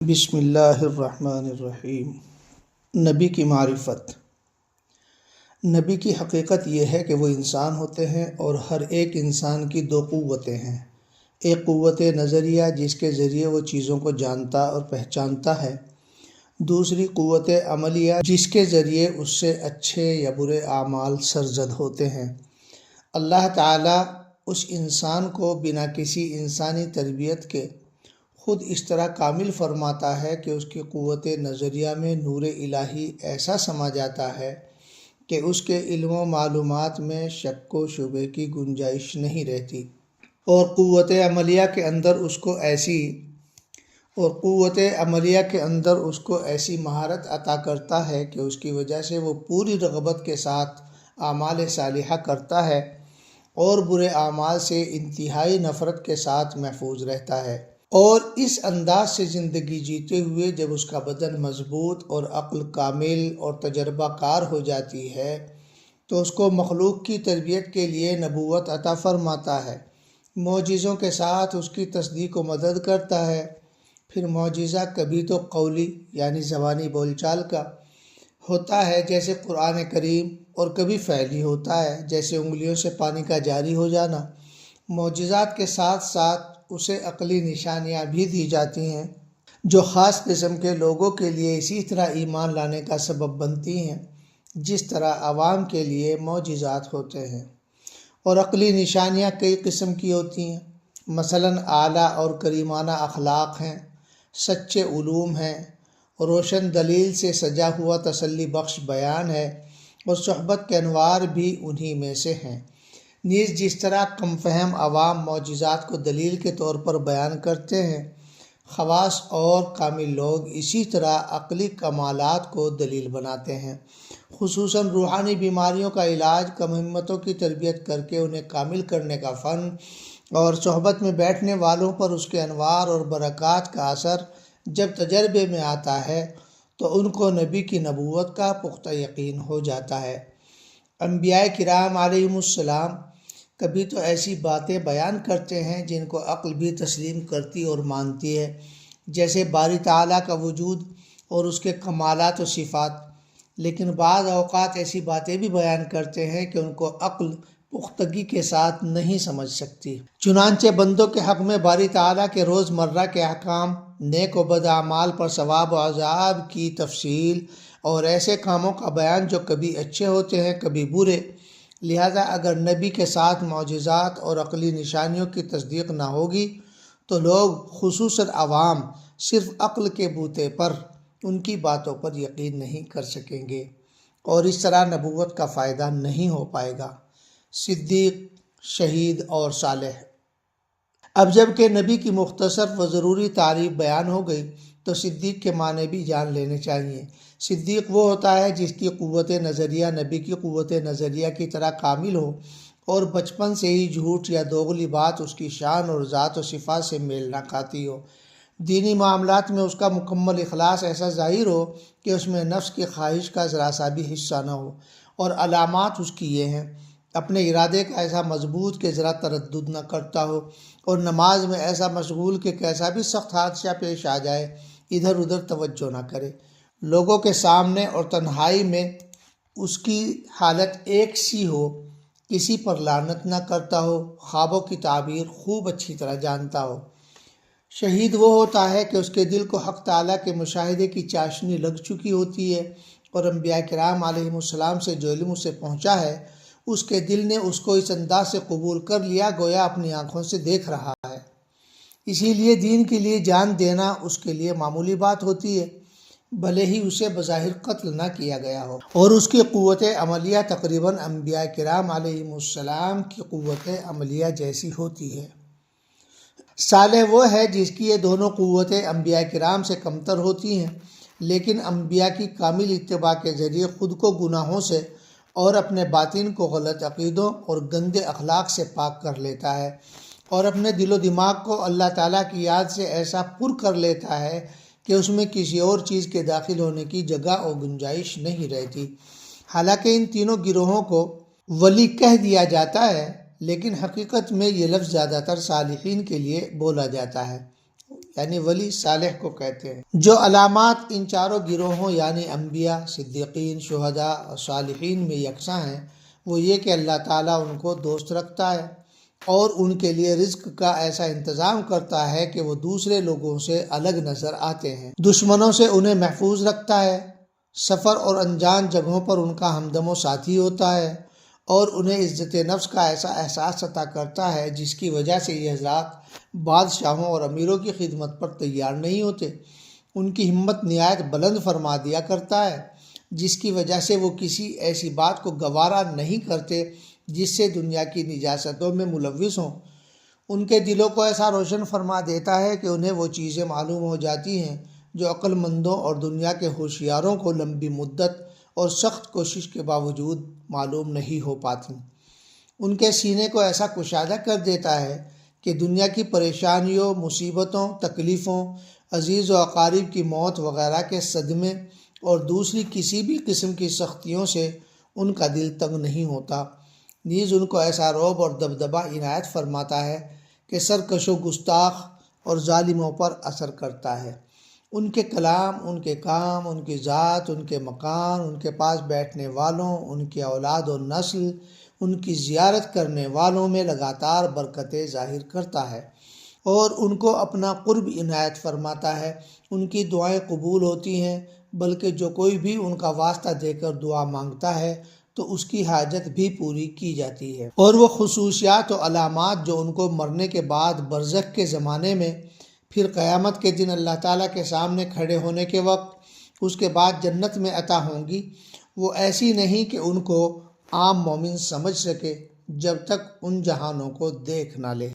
بسم اللہ الرحمن الرحیم۔ نبی کی معرفت۔ نبی کی حقیقت یہ ہے کہ وہ انسان ہوتے ہیں اور ہر ایک انسان کی دو قوتیں ہیں۔ ایک قوت نظریہ جس کے ذریعے وہ چیزوں کو جانتا اور پہچانتا ہے، دوسری قوت عملیہ جس کے ذریعے اس سے اچھے یا برے اعمال سرزد ہوتے ہیں۔ اللہ تعالیٰ اس انسان کو بنا کسی انسانی تربیت کے خود اس طرح کامل فرماتا ہے کہ اس کی قوت نظریہ میں نور الہی ایسا سما جاتا ہے کہ اس کے علم و معلومات میں شک و شبہ کی گنجائش نہیں رہتی، اور قوت عملیہ کے اندر اس کو ایسی مہارت عطا کرتا ہے کہ اس کی وجہ سے وہ پوری رغبت کے ساتھ اعمال صالحہ کرتا ہے اور برے اعمال سے انتہائی نفرت کے ساتھ محفوظ رہتا ہے۔ اور اس انداز سے زندگی جیتے ہوئے جب اس کا بدن مضبوط اور عقل کامل اور تجربہ کار ہو جاتی ہے تو اس کو مخلوق کی تربیت کے لیے نبوت عطا فرماتا ہے، معجزوں کے ساتھ اس کی تصدیق و مدد کرتا ہے۔ پھر معجزہ کبھی تو قولی یعنی زبانی بول چال کا ہوتا ہے جیسے قرآن کریم، اور کبھی فعلی ہوتا ہے جیسے انگلیوں سے پانی کا جاری ہو جانا۔ معجزات کے ساتھ ساتھ اسے عقلی نشانیاں بھی دی جاتی ہیں جو خاص قسم کے لوگوں کے لیے اسی طرح ایمان لانے کا سبب بنتی ہیں جس طرح عوام کے لیے معجزات ہوتے ہیں۔ اور عقلی نشانیاں کئی قسم کی ہوتی ہیں، مثلاً اعلیٰ اور کریمانہ اخلاق ہیں، سچے علوم ہیں، روشن دلیل سے سجا ہوا تسلی بخش بیان ہے، اور صحبت کے انوار بھی انہی میں سے ہیں۔ نیز جس طرح کم فہم عوام معجزات کو دلیل کے طور پر بیان کرتے ہیں، خواص اور کامل لوگ اسی طرح عقلی کمالات کو دلیل بناتے ہیں، خصوصاً روحانی بیماریوں کا علاج، کم ہمتوں کی تربیت کر کے انہیں کامل کرنے کا فن، اور صحبت میں بیٹھنے والوں پر اس کے انوار اور برکات کا اثر جب تجربے میں آتا ہے تو ان کو نبی کی نبوت کا پختہ یقین ہو جاتا ہے۔ انبیاء کرام علیہم السلام کبھی تو ایسی باتیں بیان کرتے ہیں جن کو عقل بھی تسلیم کرتی اور مانتی ہے، جیسے باری تعالیٰ کا وجود اور اس کے کمالات و صفات، لیکن بعض اوقات ایسی باتیں بھی بیان کرتے ہیں کہ ان کو عقل پختگی کے ساتھ نہیں سمجھ سکتی۔ چنانچہ بندوں کے حق میں باری تعالیٰ کے روز مرہ کے احکام، نیک و بد اعمال پر ثواب و عذاب کی تفصیل، اور ایسے کاموں کا بیان جو کبھی اچھے ہوتے ہیں کبھی برے۔ لہذا اگر نبی کے ساتھ معجزات اور عقلی نشانیوں کی تصدیق نہ ہوگی تو لوگ خصوصاً عوام صرف عقل کے بوتے پر ان کی باتوں پر یقین نہیں کر سکیں گے، اور اس طرح نبوت کا فائدہ نہیں ہو پائے گا۔ صدیق، شہید اور صالح۔ اب جب کہ نبی کی مختصر و ضروری تعریف بیان ہو گئی تو صدیق کے معنی بھی جان لینے چاہیے۔ صدیق وہ ہوتا ہے جس کی قوت نظریہ نبی کی قوت نظریہ کی طرح کامل ہو اور بچپن سے ہی جھوٹ یا دوغلی بات اس کی شان اور ذات و صفات سے میل نہ کھاتی ہو۔ دینی معاملات میں اس کا مکمل اخلاص ایسا ظاہر ہو کہ اس میں نفس کی خواہش کا ذرا سا بھی حصہ نہ ہو، اور علامات اس کی یہ ہیں: اپنے ارادے کا ایسا مضبوط کہ ذرا تردد نہ کرتا ہو، اور نماز میں ایسا مشغول کہ کیسا بھی سخت حادثہ پیش آ جائے ادھر ادھر توجہ نہ کرے، لوگوں کے سامنے اور تنہائی میں اس کی حالت ایک سی ہو، کسی پر لعنت نہ کرتا ہو، خوابوں کی تعبیر خوب اچھی طرح جانتا ہو۔ شہید وہ ہوتا ہے کہ اس کے دل کو حق تعالیٰ کے مشاہدے کی چاشنی لگ چکی ہوتی ہے، اور انبیاء کرام علیہم السلام سے جو علم اسے پہنچا ہے اس کے دل نے اس کو اس انداز سے قبول کر لیا گویا اپنی آنکھوں سے دیکھ رہا ہے۔ اسی لیے دین کے لیے جان دینا اس کے لیے معمولی بات ہوتی ہے، بھلے ہی اسے بظاہر قتل نہ کیا گیا ہو، اور اس کی قوت عملیہ تقریباً انبیاء کرام علیہم السلام کی قوت عملیہ جیسی ہوتی ہے۔ صالح وہ ہے جس کی یہ دونوں قوتیں انبیاء کرام سے کمتر ہوتی ہیں، لیکن انبیاء کی کامل اتباع کے ذریعے خود کو گناہوں سے اور اپنے باطن کو غلط عقیدوں اور گندے اخلاق سے پاک کر لیتا ہے، اور اپنے دل و دماغ کو اللہ تعالیٰ کی یاد سے ایسا پر کر لیتا ہے کہ اس میں کسی اور چیز کے داخل ہونے کی جگہ اور گنجائش نہیں رہتی۔ حالانکہ ان تینوں گروہوں کو ولی کہہ دیا جاتا ہے، لیکن حقیقت میں یہ لفظ زیادہ تر صالحین کے لیے بولا جاتا ہے۔ یعنی ولی صالح کو کہتے ہیں۔ جو علامات ان چاروں گروہوں یعنی انبیاء، صدیقین، شہداء اور صالحین میں یکساں ہیں وہ یہ کہ اللہ تعالیٰ ان کو دوست رکھتا ہے اور ان کے لیے رزق کا ایسا انتظام کرتا ہے کہ وہ دوسرے لوگوں سے الگ نظر آتے ہیں، دشمنوں سے انہیں محفوظ رکھتا ہے، سفر اور انجان جگہوں پر ان کا ہمدم و ساتھی ہوتا ہے اور انہیں عزت نفس کا ایسا احساس عطا کرتا ہے جس کی وجہ سے یہ حضرات بادشاہوں اور امیروں کی خدمت پر تیار نہیں ہوتے۔ ان کی ہمت نہایت بلند فرما دیا کرتا ہے جس کی وجہ سے وہ کسی ایسی بات کو گوارا نہیں کرتے جس سے دنیا کی نجاستوں میں ملوث ہوں۔ ان کے دلوں کو ایسا روشن فرما دیتا ہے کہ انہیں وہ چیزیں معلوم ہو جاتی ہیں جو عقل مندوں اور دنیا کے ہوشیاروں کو لمبی مدت اور سخت کوشش کے باوجود معلوم نہیں ہو پاتی۔ ان کے سینے کو ایسا کشادہ کر دیتا ہے کہ دنیا کی پریشانیوں، مصیبتوں، تکلیفوں، عزیز و اقارب کی موت وغیرہ کے صدمے اور دوسری کسی بھی قسم کی سختیوں سے ان کا دل تنگ نہیں ہوتا۔ نیز ان کو ایسا رعب اور دبدبہ عنایت فرماتا ہے کہ سرکش و گستاخ اور ظالموں پر اثر کرتا ہے۔ ان کے کلام، ان کے کام، ان کی ذات، ان کے مکان، ان کے پاس بیٹھنے والوں، ان کی اولاد و نسل، ان کی زیارت کرنے والوں میں لگاتار برکتیں ظاہر کرتا ہے اور ان کو اپنا قرب عنایت فرماتا ہے۔ ان کی دعائیں قبول ہوتی ہیں، بلکہ جو کوئی بھی ان کا واسطہ دے کر دعا مانگتا ہے تو اس کی حاجت بھی پوری کی جاتی ہے۔ اور وہ خصوصیات و علامات جو ان کو مرنے کے بعد برزخ کے زمانے میں، پھر قیامت کے دن اللہ تعالیٰ کے سامنے کھڑے ہونے کے وقت، اس کے بعد جنت میں عطا ہوں گی، وہ ایسی نہیں کہ ان کو عام مومن سمجھ سکے جب تک ان جہانوں کو دیکھ نہ لے۔